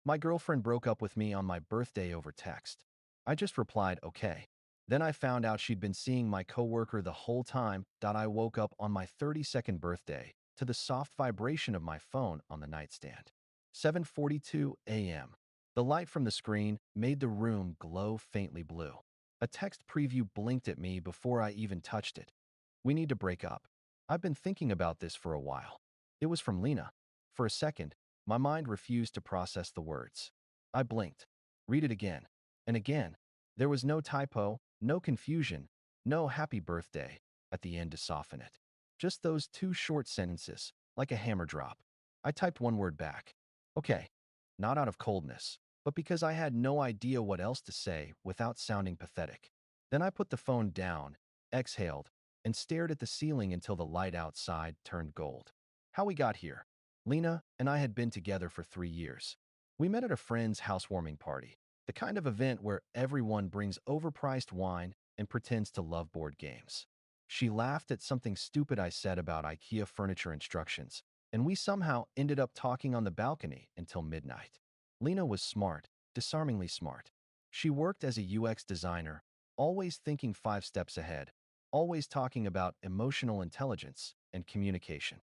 My girlfriend broke up with me on my birthday over text. I just replied, okay. Then I found out she'd been seeing my coworker the whole time. I woke up on my 32nd birthday to the soft vibration of my phone on the nightstand. 7:42 a.m. The light from the screen made the room glow faintly blue. A text preview blinked at me before I even touched it. We need to break up. I've been thinking about this for a while. It was from Lena. For a second, my mind refused to process the words. I blinked. Read it again. And again. There was no typo, no confusion, no happy birthday at the end to soften it. Just those two short sentences, like a hammer drop. I typed one word back. Okay. Not out of coldness, but because I had no idea what else to say without sounding pathetic. Then I put the phone down, exhaled, and stared at the ceiling until the light outside turned gold. How we got here. Lena and I had been together for 3 years. We met at a friend's housewarming party, the kind of event where everyone brings overpriced wine and pretends to love board games. She laughed at something stupid I said about IKEA furniture instructions, and we somehow ended up talking on the balcony until midnight. Lena was smart, disarmingly smart. She worked as a UX designer, always thinking 5 steps ahead, always talking about emotional intelligence and communication.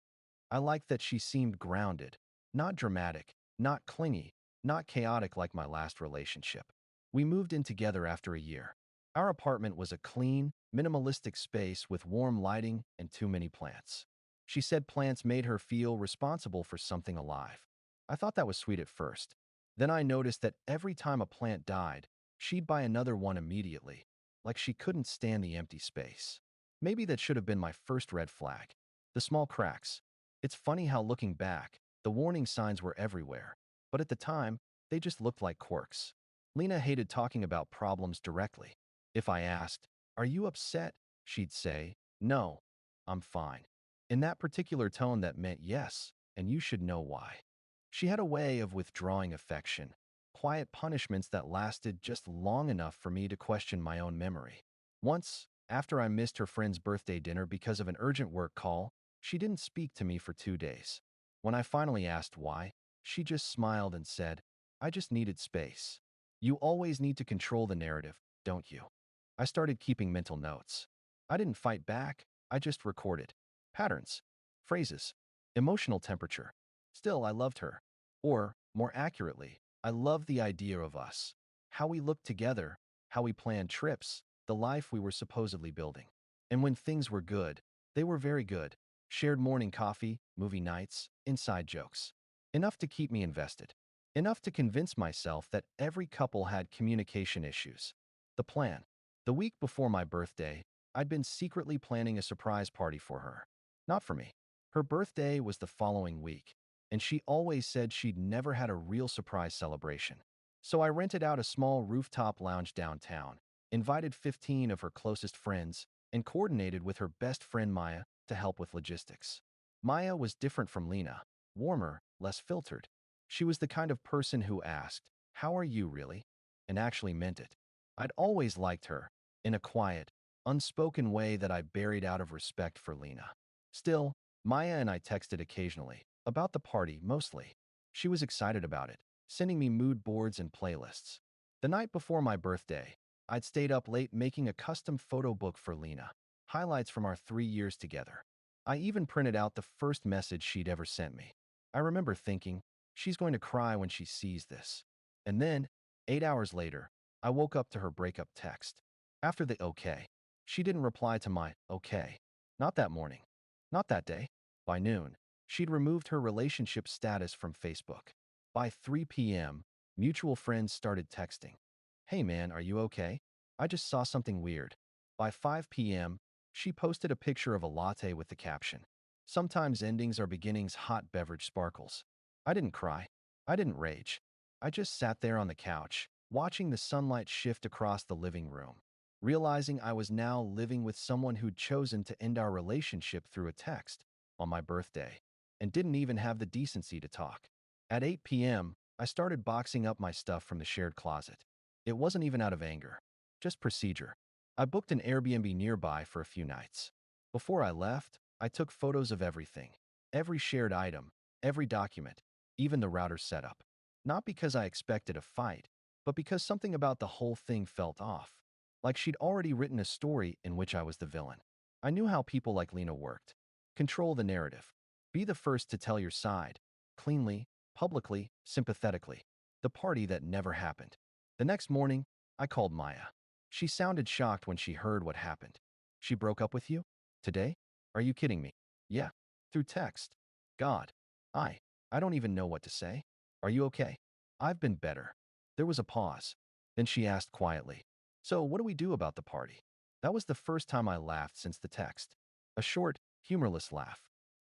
I liked that she seemed grounded, not dramatic, not clingy, not chaotic like my last relationship. We moved in together after a year. Our apartment was a clean, minimalistic space with warm lighting and too many plants. She said plants made her feel responsible for something alive. I thought that was sweet at first. Then I noticed that every time a plant died, she'd buy another one immediately, like she couldn't stand the empty space. Maybe that should have been my first red flag. The small cracks. It's funny how looking back, the warning signs were everywhere, but at the time, they just looked like quirks. Lena hated talking about problems directly. If I asked, "Are you upset?" she'd say, "No, I'm fine." In that particular tone that meant yes, and you should know why. She had a way of withdrawing affection, quiet punishments that lasted just long enough for me to question my own memory. Once, after I missed her friend's birthday dinner because of an urgent work call, she didn't speak to me for 2 days. When I finally asked why, she just smiled and said, "I just needed space." You always need to control the narrative, don't you? I started keeping mental notes. I didn't fight back, I just recorded. Patterns, phrases, emotional temperature. Still, I loved her. Or, more accurately, I loved the idea of us. How we looked together, how we planned trips, the life we were supposedly building. And when things were good, they were very good. Shared morning coffee, movie nights, inside jokes. Enough to keep me invested. Enough to convince myself that every couple had communication issues. The plan. The week before my birthday, I'd been secretly planning a surprise party for her. Not for me. Her birthday was the following week, and she always said she'd never had a real surprise celebration. So I rented out a small rooftop lounge downtown, invited 15 of her closest friends, and coordinated with her best friend Maya to help with logistics. Maya was different from Lena, warmer, less filtered. She was the kind of person who asked, "How are you really?" and actually meant it. I'd always liked her, in a quiet, unspoken way that I buried out of respect for Lena. Still, Maya and I texted occasionally, about the party mostly. She was excited about it, sending me mood boards and playlists. The night before my birthday, I'd stayed up late making a custom photo book for Lena, highlights from our 3 years together. I even printed out the first message she'd ever sent me. I remember thinking, she's going to cry when she sees this. And then, 8 hours later, I woke up to her breakup text. After the okay, she didn't reply to my okay. Not that morning. Not that day. By noon, she'd removed her relationship status from Facebook. By 3 p.m., mutual friends started texting. "Hey man, are you okay? I just saw something weird." By 5 p.m., she posted a picture of a latte with the caption, "Sometimes endings are beginnings, hot beverage sparkles." I didn't cry. I didn't rage. I just sat there on the couch, watching the sunlight shift across the living room, realizing I was now living with someone who'd chosen to end our relationship through a text on my birthday, and didn't even have the decency to talk. At 8 p.m., I started boxing up my stuff from the shared closet. It wasn't even out of anger, just procedure. I booked an Airbnb nearby for a few nights. Before I left, I took photos of everything, every shared item, every document, even the router setup. Not because I expected a fight, but because something about the whole thing felt off. Like she'd already written a story in which I was the villain. I knew how people like Lena worked. Control the narrative. Be the first to tell your side. Cleanly, publicly, sympathetically. The party that never happened. The next morning, I called Maya. She sounded shocked when she heard what happened. She broke up with you? Today? Are you kidding me? Yeah. Through text. God. I don't even know what to say. Are you okay? I've been better. There was a pause. Then she asked quietly, so what do we do about the party? That was the first time I laughed since the text. A short, humorless laugh.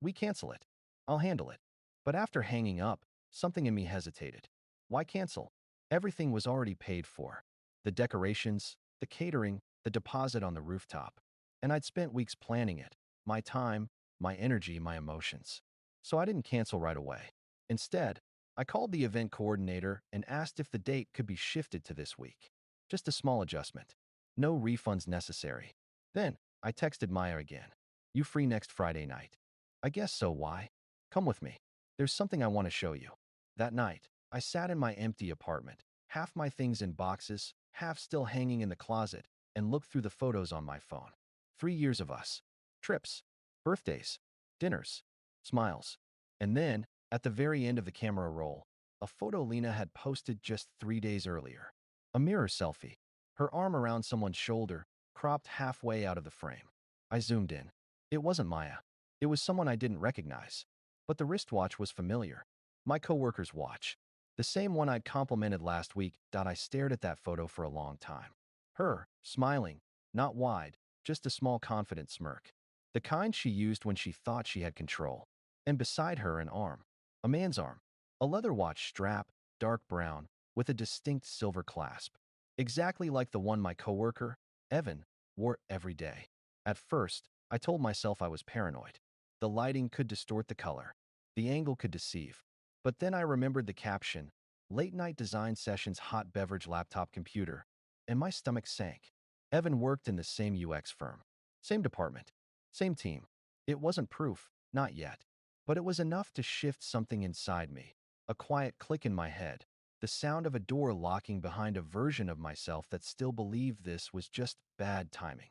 We cancel it. I'll handle it. But after hanging up, something in me hesitated. Why cancel? Everything was already paid for. The decorations, the catering, the deposit on the rooftop. And I'd spent weeks planning it. My time, my energy, my emotions. So I didn't cancel right away. Instead, I called the event coordinator and asked if the date could be shifted to this week. Just a small adjustment. No refunds necessary. Then, I texted Maya again. You free next Friday night? I guess so. Why? Come with me. There's something I want to show you. That night, I sat in my empty apartment, half my things in boxes, half still hanging in the closet, and looked through the photos on my phone. 3 years of us. Trips. Birthdays. Dinners. Smiles. And then, at the very end of the camera roll, a photo Lena had posted just 3 days earlier. A mirror selfie. Her arm around someone's shoulder, cropped halfway out of the frame. I zoomed in. It wasn't Maya. It was someone I didn't recognize. But the wristwatch was familiar. My coworker's watch. The same one I'd complimented last week. I stared at that photo for a long time. Her, smiling, not wide, just a small confident smirk. The kind she used when she thought she had control. And beside her, an arm. A man's arm. A leather watch strap, dark brown, with a distinct silver clasp. Exactly like the one my coworker, Evan, wore every day. At first, I told myself I was paranoid. The lighting could distort the color. The angle could deceive. But then I remembered the caption, "Late Night Design Sessions Hot Beverage Laptop Computer," and my stomach sank. Evan worked in the same UX firm. Same department. Same team. It wasn't proof, not yet. But it was enough to shift something inside me. A quiet click in my head. The sound of a door locking behind a version of myself that still believed this was just bad timing.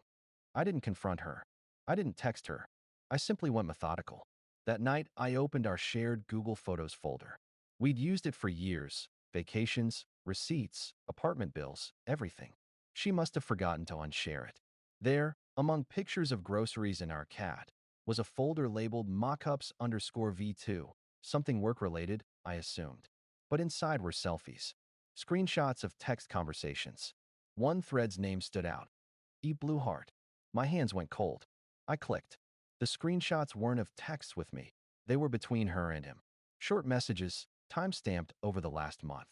I didn't confront her. I didn't text her. I simply went methodical. That night, I opened our shared Google Photos folder. We'd used it for years. Vacations, receipts, apartment bills, everything. She must have forgotten to unshare it. There, among pictures of groceries and our cat, was a folder labeled mockups_V2, something work-related, I assumed. But inside were selfies. Screenshots of text conversations. One thread's name stood out. E. Blueheart. My hands went cold. I clicked. The screenshots weren't of texts with me. They were between her and him. Short messages, time-stamped over the last month.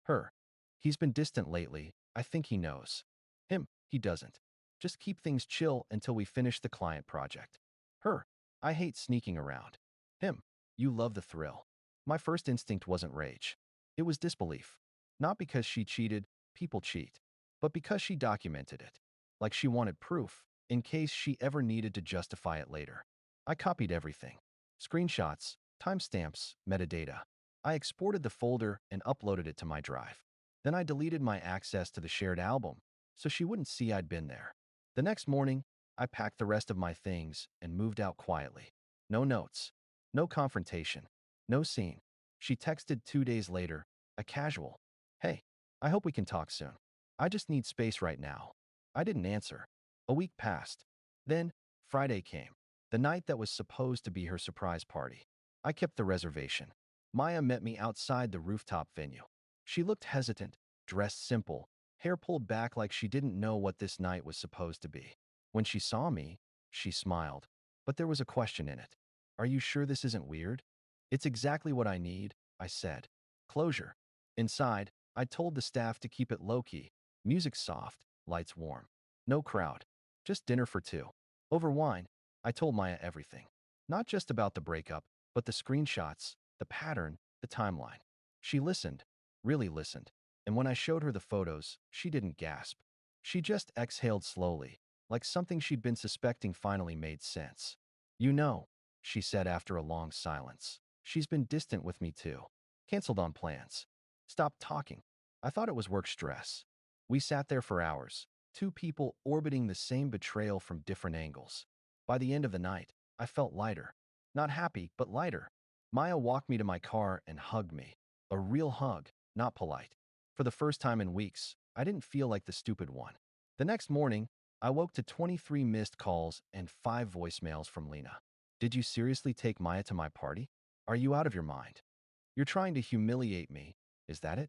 Her. He's been distant lately. I think he knows. Him. He doesn't. Just keep things chill until we finish the client project. Her. I hate sneaking around. Him. You love the thrill. My first instinct wasn't rage. It was disbelief. Not because she cheated, people cheat, but because she documented it. Like she wanted proof, in case she ever needed to justify it later. I copied everything. Screenshots, timestamps, metadata. I exported the folder and uploaded it to my drive. Then I deleted my access to the shared album, so she wouldn't see I'd been there. The next morning, I packed the rest of my things and moved out quietly. No notes. No confrontation. No scene. She texted 2 days later, a casual, "Hey, I hope we can talk soon. I just need space right now." I didn't answer. A week passed. Then, Friday came, the night that was supposed to be her surprise party. I kept the reservation. Maya met me outside the rooftop venue. She looked hesitant, dressed simple, hair pulled back like she didn't know what this night was supposed to be. When she saw me, she smiled, but there was a question in it. "Are you sure this isn't weird?" "It's exactly what I need," I said. Closure. Inside, I told the staff to keep it low-key, music soft, lights warm. No crowd. Just dinner for two. Over wine, I told Maya everything. Not just about the breakup, but the screenshots, the pattern, the timeline. She listened, really listened. And when I showed her the photos, she didn't gasp. She just exhaled slowly, like something she'd been suspecting finally made sense. "You know," she said after a long silence. "She's been distant with me too. Canceled on plans. Stopped talking. I thought it was work stress. We sat there for hours, two people orbiting the same betrayal from different angles. By the end of the night, I felt lighter. Not happy, but lighter. Maya walked me to my car and hugged me. A real hug, not polite. For the first time in weeks, I didn't feel like the stupid one. The next morning, I woke to 23 missed calls and 5 voicemails from Lena. Did you seriously take Maya to my party? Are you out of your mind? You're trying to humiliate me. Is that it?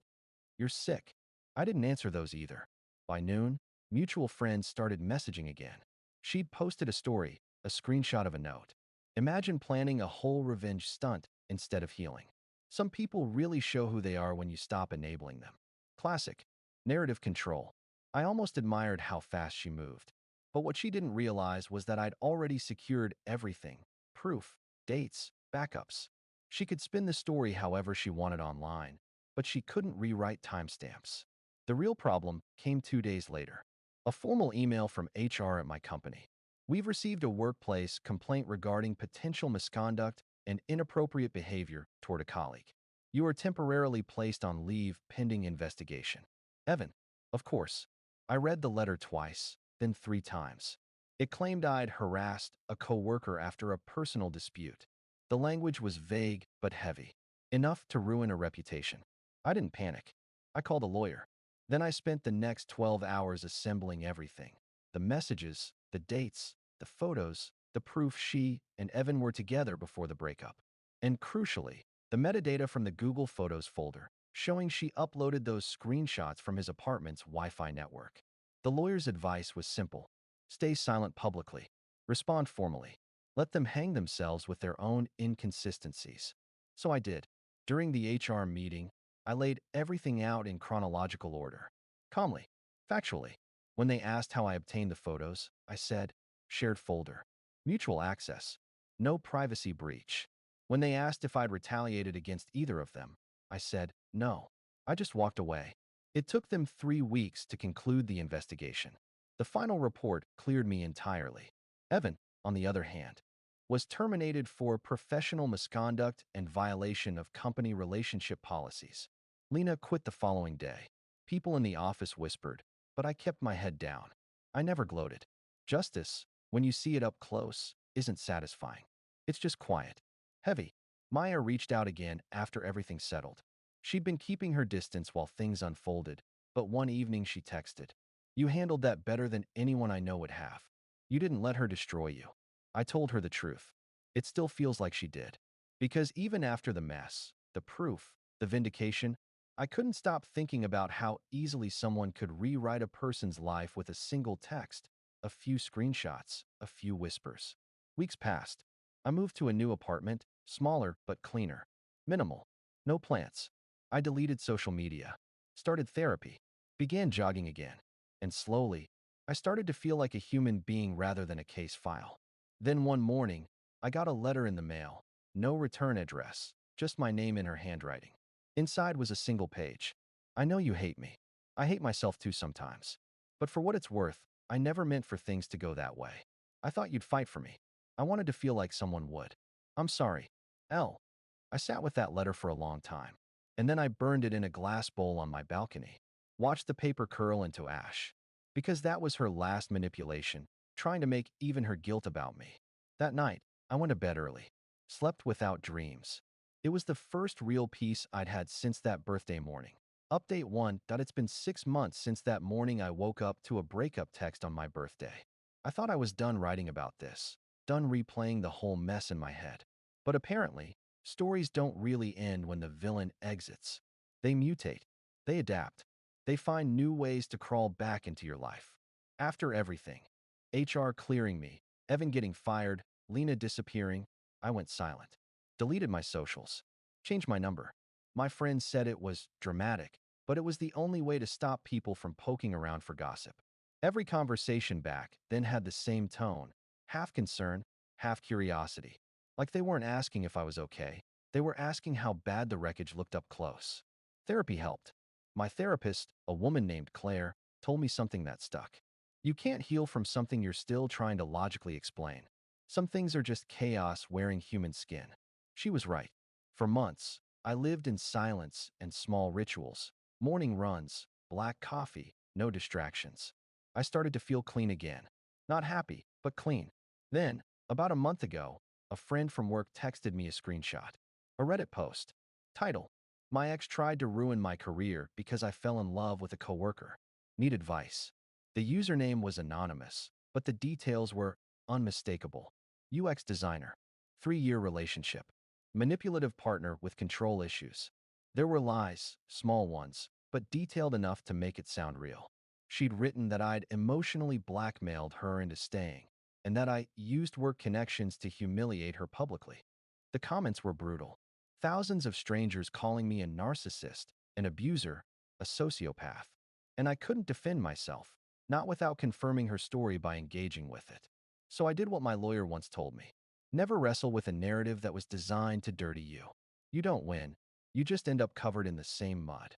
You're sick. I didn't answer those either. By noon, mutual friends started messaging again. She'd posted a story, a screenshot of a note. Imagine planning a whole revenge stunt instead of healing. Some people really show who they are when you stop enabling them. Classic. Narrative control. I almost admired how fast she moved. But what she didn't realize was that I'd already secured everything. Proof, dates, backups. She could spin the story however she wanted online, but she couldn't rewrite timestamps. The real problem came 2 days later. A formal email from HR at my company. We've received a workplace complaint regarding potential misconduct and inappropriate behavior toward a colleague. You are temporarily placed on leave pending investigation. Evan. Of course. I read the letter twice, then 3 times. It claimed I'd harassed a coworker after a personal dispute. The language was vague but heavy, enough to ruin a reputation. I didn't panic. I called a lawyer. Then I spent the next 12 hours assembling everything. The messages, the dates, the photos, the proof she and Evan were together before the breakup. And crucially, the metadata from the Google Photos folder, showing she uploaded those screenshots from his apartment's Wi-Fi network. The lawyer's advice was simple. Stay silent publicly. Respond formally. Let them hang themselves with their own inconsistencies. So I did. During the HR meeting, I laid everything out in chronological order. Calmly, factually. When they asked how I obtained the photos, I said, shared folder. Mutual access. No privacy breach. When they asked if I'd retaliated against either of them, I said, no. I just walked away. It took them 3 weeks to conclude the investigation. The final report cleared me entirely. Evan, on the other hand, was terminated for professional misconduct and violation of company relationship policies. Lena quit the following day. People in the office whispered, but I kept my head down. I never gloated. Justice, when you see it up close, isn't satisfying. It's just quiet. Heavy. Maya reached out again after everything settled. She'd been keeping her distance while things unfolded, but one evening she texted, "You handled that better than anyone I know would have. You didn't let her destroy you." I told her the truth. It still feels like she did. Because even after the mess, the proof, the vindication, I couldn't stop thinking about how easily someone could rewrite a person's life with a single text, a few screenshots, a few whispers. Weeks passed. I moved to a new apartment, smaller but cleaner. Minimal. No plants. I deleted social media. Started therapy. Began jogging again. And slowly, I started to feel like a human being rather than a case file. Then one morning, I got a letter in the mail. No return address, just my name in her handwriting. Inside was a single page. I know you hate me. I hate myself too sometimes. But for what it's worth, I never meant for things to go that way. I thought you'd fight for me. I wanted to feel like someone would. I'm sorry. L. I sat with that letter for a long time. And then I burned it in a glass bowl on my balcony. Watched the paper curl into ash. Because that was her last manipulation, trying to make even her guilt about me. That night, I went to bed early. Slept without dreams. It was the first real peace I'd had since that birthday morning. Update 1. It's been 6 months since that morning I woke up to a breakup text on my birthday. I thought I was done writing about this, done replaying the whole mess in my head. But apparently, stories don't really end when the villain exits. They mutate. They adapt. They find new ways to crawl back into your life. After everything, HR clearing me, Evan getting fired, Lena disappearing, I went silent. Deleted my socials. Changed my number. My friends said it was dramatic, but it was the only way to stop people from poking around for gossip. Every conversation back then had the same tone, half concern, half curiosity. Like they weren't asking if I was okay. They were asking how bad the wreckage looked up close. Therapy helped. My therapist, a woman named Claire, told me something that stuck. You can't heal from something you're still trying to logically explain. Some things are just chaos wearing human skin. She was right. For months, I lived in silence and small rituals, morning runs, black coffee, no distractions. I started to feel clean again. Not happy, but clean. Then, about a month ago, a friend from work texted me a screenshot. A Reddit post. Title: My ex tried to ruin my career because I fell in love with a coworker. Need advice. The username was anonymous, but the details were unmistakable. UX designer. 3-year relationship. Manipulative partner with control issues. There were lies, small ones, but detailed enough to make it sound real. She'd written that I'd emotionally blackmailed her into staying, and that I used work connections to humiliate her publicly. The comments were brutal. Thousands of strangers calling me a narcissist, an abuser, a sociopath. And I couldn't defend myself, not without confirming her story by engaging with it. So I did what my lawyer once told me. Never wrestle with a narrative that was designed to dirty you. You don't win, you just end up covered in the same mud.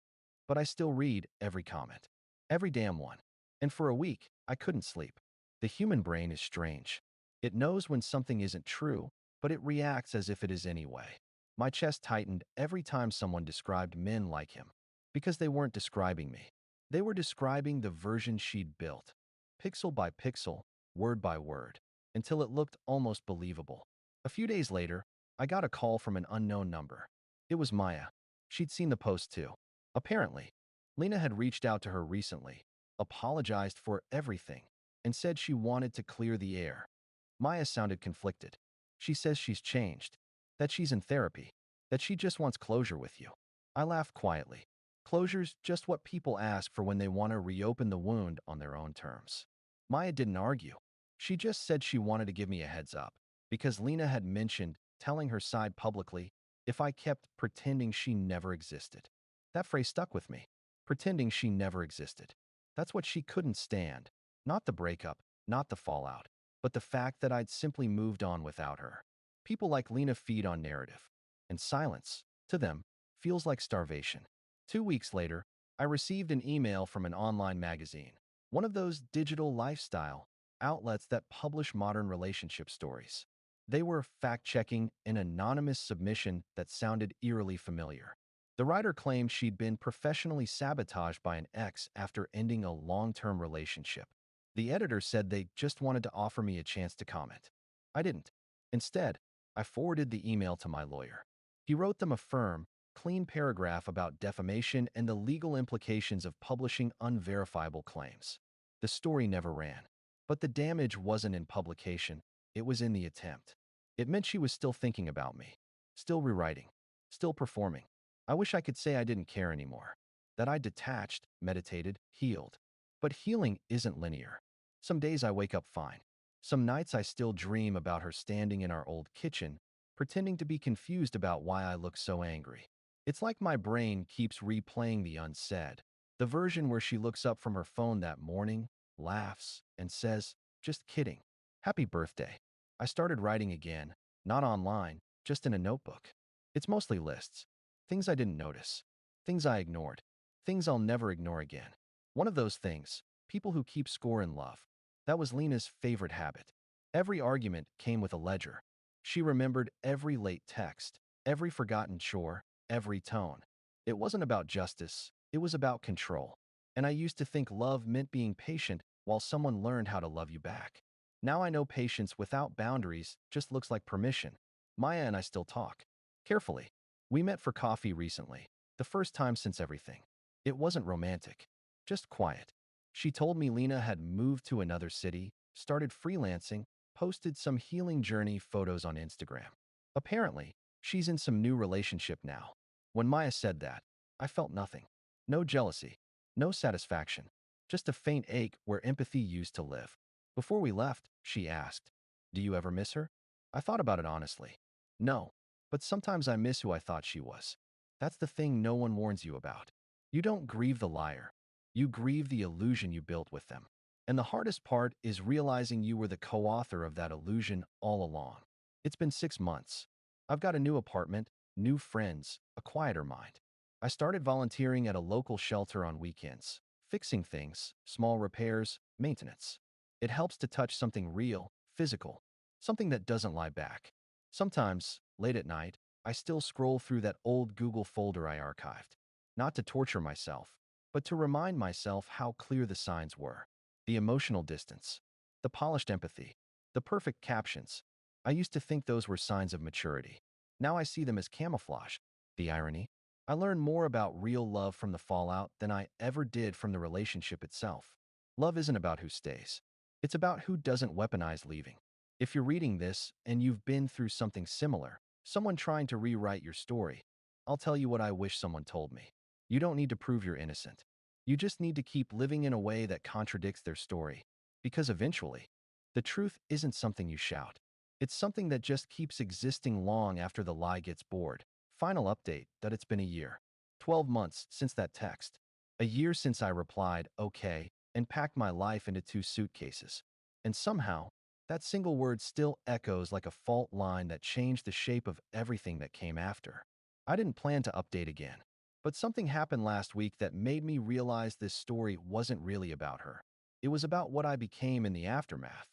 But I still read every comment. Every damn one. And for a week, I couldn't sleep. The human brain is strange. It knows when something isn't true, but it reacts as if it is anyway. My chest tightened every time someone described men like him. Because they weren't describing me. They were describing the version she'd built. Pixel by pixel, word by word, until it looked almost believable. A few days later, I got a call from an unknown number. It was Maya. She'd seen the post too. Apparently, Lena had reached out to her recently, apologized for everything, and said she wanted to clear the air. Maya sounded conflicted. She says she's changed, that she's in therapy, that she just wants closure with you. I laughed quietly. Closure's just what people ask for when they want to reopen the wound on their own terms. Maya didn't argue. She just said she wanted to give me a heads up, because Lena had mentioned telling her side publicly if I kept pretending she never existed. That phrase stuck with me. Pretending she never existed. That's what she couldn't stand. Not the breakup, not the fallout, but the fact that I'd simply moved on without her. People like Lena feed on narrative. And silence, to them, feels like starvation. 2 weeks later, I received an email from an online magazine, one of those digital lifestyle outlets that publish modern relationship stories. They were fact-checking an anonymous submission that sounded eerily familiar. The writer claimed she'd been professionally sabotaged by an ex after ending a long-term relationship. The editor said they just wanted to offer me a chance to comment. I didn't. Instead, I forwarded the email to my lawyer. He wrote them a firm, clean paragraph about defamation and the legal implications of publishing unverifiable claims. The story never ran. But the damage wasn't in publication, it was in the attempt. It meant she was still thinking about me, still rewriting, still performing. I wish I could say I didn't care anymore, that I detached, meditated, healed. But healing isn't linear. Some days I wake up fine. Some nights I still dream about her standing in our old kitchen, pretending to be confused about why I look so angry. It's like my brain keeps replaying the unsaid, the version where she looks up from her phone that morning, laughs, and says, "Just kidding. Happy birthday." I started writing again, not online, just in a notebook. It's mostly lists. Things I didn't notice. Things I ignored. Things I'll never ignore again. One of those things, people who keep score in love. That was Lena's favorite habit. Every argument came with a ledger. She remembered every late text, every forgotten chore, every tone. It wasn't about justice, it was about control. And I used to think love meant being patient while someone learned how to love you back. Now I know patience without boundaries just looks like permission. Maya and I still talk. Carefully. We met for coffee recently, the first time since everything. It wasn't romantic, just quiet. She told me Lena had moved to another city, started freelancing, posted some healing journey photos on Instagram. Apparently, she's in some new relationship now. When Maya said that, I felt nothing. No jealousy, no satisfaction, just a faint ache where empathy used to live. Before we left, she asked, "Do you ever miss her?" I thought about it honestly. No, but sometimes I miss who I thought she was. That's the thing no one warns you about. You don't grieve the liar. You grieve the illusion you built with them. And the hardest part is realizing you were the co-author of that illusion all along. It's been 6 months. I've got a new apartment, new friends, a quieter mind. I started volunteering at a local shelter on weekends, fixing things, small repairs, maintenance. It helps to touch something real, physical, something that doesn't lie back. Sometimes, late at night, I still scroll through that old Google folder I archived. Not to torture myself, but to remind myself how clear the signs were. The emotional distance, the polished empathy, the perfect captions. I used to think those were signs of maturity. Now I see them as camouflage. The irony? I learned more about real love from the fallout than I ever did from the relationship itself. Love isn't about who stays. It's about who doesn't weaponize leaving. If you're reading this and you've been through something similar, someone trying to rewrite your story, I'll tell you what I wish someone told me. You don't need to prove you're innocent. You just need to keep living in a way that contradicts their story. Because eventually, the truth isn't something you shout. It's something that just keeps existing long after the lie gets bored. Final update that it's been a year. 12 months since that text. A year since I replied, okay, and packed my life into 2 suitcases. And somehow, that single word still echoes like a fault line that changed the shape of everything that came after. I didn't plan to update again, but something happened last week that made me realize this story wasn't really about her. It was about what I became in the aftermath.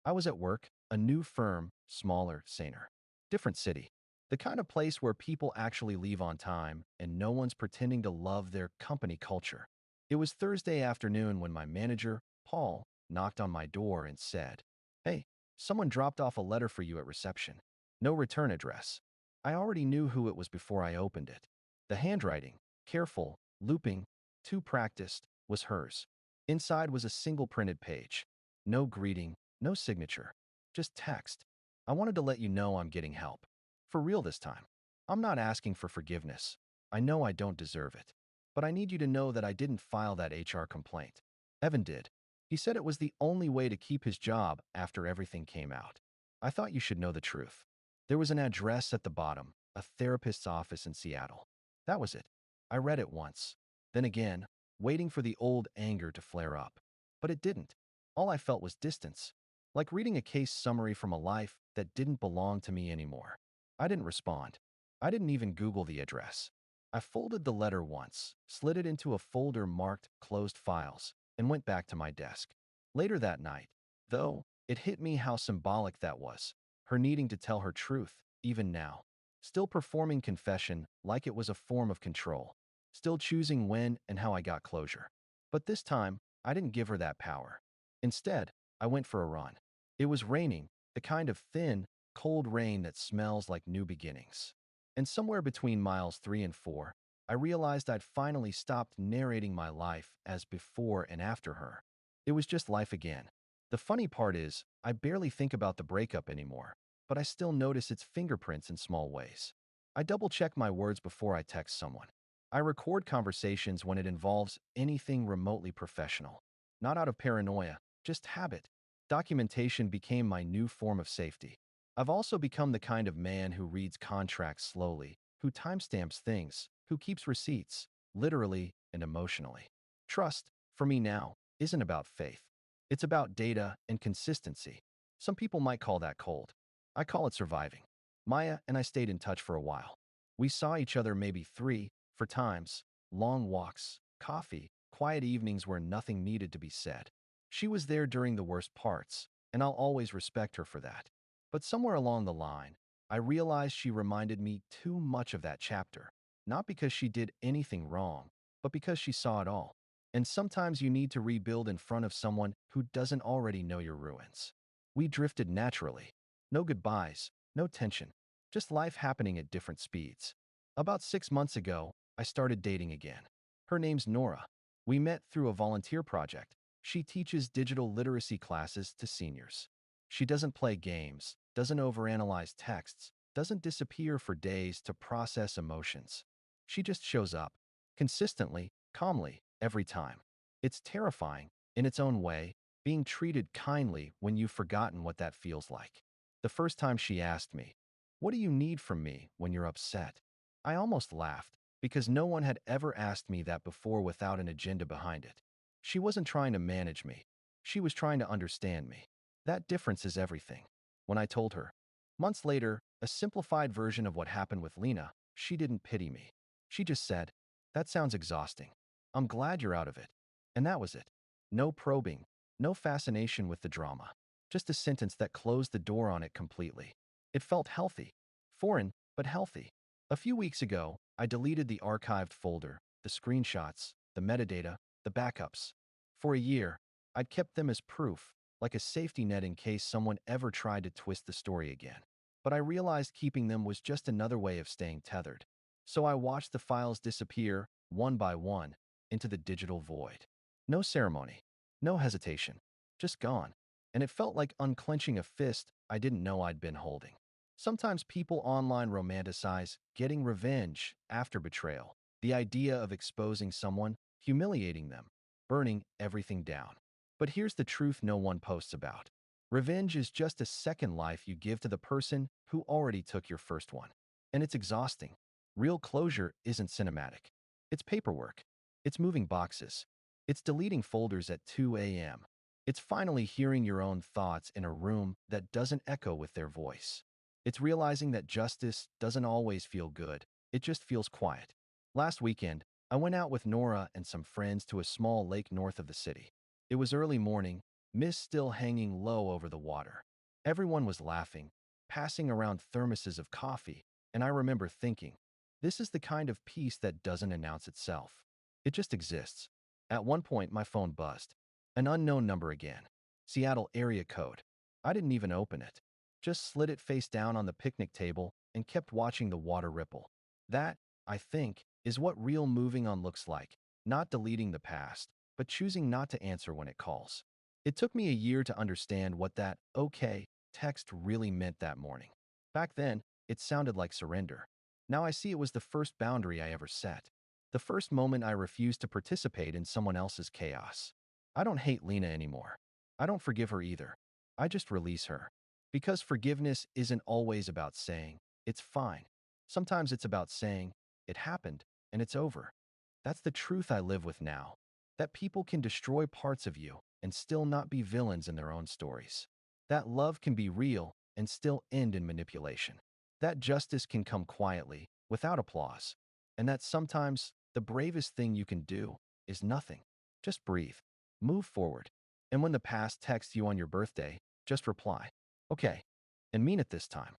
I was at work, a new firm, smaller, saner. Different city. The kind of place where people actually leave on time and no one's pretending to love their company culture. It was Thursday afternoon when my manager, Paul, knocked on my door and said, "Hey, someone dropped off a letter for you at reception. No return address." I already knew who it was before I opened it. The handwriting, careful, looping, too practiced, was hers. Inside was a single printed page. No greeting, no signature, just text. "I wanted to let you know I'm getting help. For real this time. I'm not asking for forgiveness. I know I don't deserve it. But I need you to know that I didn't file that HR complaint. Evan did. He said it was the only way to keep his job after everything came out. I thought you should know the truth." There was an address at the bottom, a therapist's office in Seattle. That was it. I read it once, then again, waiting for the old anger to flare up. But it didn't. All I felt was distance, like reading a case summary from a life that didn't belong to me anymore. I didn't respond. I didn't even Google the address. I folded the letter once, slid it into a folder marked Closed Files, and went back to my desk. Later that night, though, it hit me how symbolic that was. Her needing to tell her truth, even now. Still performing confession like it was a form of control. Still choosing when and how I got closure. But this time, I didn't give her that power. Instead, I went for a run. It was raining, the kind of thin, cold rain that smells like new beginnings. And somewhere between miles 3 and 4, I realized I'd finally stopped narrating my life as before and after her. It was just life again. The funny part is, I barely think about the breakup anymore, but I still notice its fingerprints in small ways. I double-check my words before I text someone. I record conversations when it involves anything remotely professional. Not out of paranoia, just habit. Documentation became my new form of safety. I've also become the kind of man who reads contracts slowly, who timestamps things, who keeps receipts, literally and emotionally. Trust, for me now, isn't about faith. It's about data and consistency. Some people might call that cold. I call it surviving. Maya and I stayed in touch for a while. We saw each other maybe 3, 4 times, long walks, coffee, quiet evenings where nothing needed to be said. She was there during the worst parts, and I'll always respect her for that. But somewhere along the line, I realized she reminded me too much of that chapter. Not because she did anything wrong, but because she saw it all. And sometimes you need to rebuild in front of someone who doesn't already know your ruins. We drifted naturally. No goodbyes, no tension, just life happening at different speeds. About 6 months ago, I started dating again. Her name's Nora. We met through a volunteer project. She teaches digital literacy classes to seniors. She doesn't play games, doesn't overanalyze texts, doesn't disappear for days to process emotions. She just shows up, consistently, calmly, every time. It's terrifying, in its own way, being treated kindly when you've forgotten what that feels like. The first time she asked me, "What do you need from me when you're upset?" I almost laughed, because no one had ever asked me that before without an agenda behind it. She wasn't trying to manage me. She was trying to understand me. That difference is everything. When I told her, months later, a simplified version of what happened with Lena, she didn't pity me. She just said, "That sounds exhausting. I'm glad you're out of it." And that was it. No probing, no fascination with the drama. Just a sentence that closed the door on it completely. It felt healthy. Foreign, but healthy. A few weeks ago, I deleted the archived folder, the screenshots, the metadata, the backups. For a year, I'd kept them as proof, like a safety net in case someone ever tried to twist the story again. But I realized keeping them was just another way of staying tethered. So I watched the files disappear, one by one, into the digital void. No ceremony, no hesitation, just gone. And it felt like unclenching a fist I didn't know I'd been holding. Sometimes people online romanticize getting revenge after betrayal, the idea of exposing someone, humiliating them, burning everything down. But here's the truth no one posts about. Revenge is just a second life you give to the person who already took your first one. And it's exhausting. Real closure isn't cinematic. It's paperwork. It's moving boxes. It's deleting folders at 2 a.m. It's finally hearing your own thoughts in a room that doesn't echo with their voice. It's realizing that justice doesn't always feel good. It just feels quiet. Last weekend, I went out with Nora and some friends to a small lake north of the city. It was early morning, mist still hanging low over the water. Everyone was laughing, passing around thermoses of coffee, and I remember thinking, this is the kind of peace that doesn't announce itself. It just exists. At one point, my phone buzzed. An unknown number again. Seattle area code. I didn't even open it. Just slid it face down on the picnic table and kept watching the water ripple. That, I think, is what real moving on looks like. Not deleting the past, but choosing not to answer when it calls. It took me a year to understand what that "okay" text really meant that morning. Back then, it sounded like surrender. Now I see it was the first boundary I ever set. The first moment I refused to participate in someone else's chaos. I don't hate Lena anymore. I don't forgive her either. I just release her. Because forgiveness isn't always about saying, it's fine. Sometimes it's about saying, it happened, and it's over. That's the truth I live with now. That people can destroy parts of you and still not be villains in their own stories. That love can be real and still end in manipulation. That justice can come quietly, without applause. And that sometimes the bravest thing you can do is nothing. Just breathe. Move forward. And when the past texts you on your birthday, just reply, okay, and mean it this time.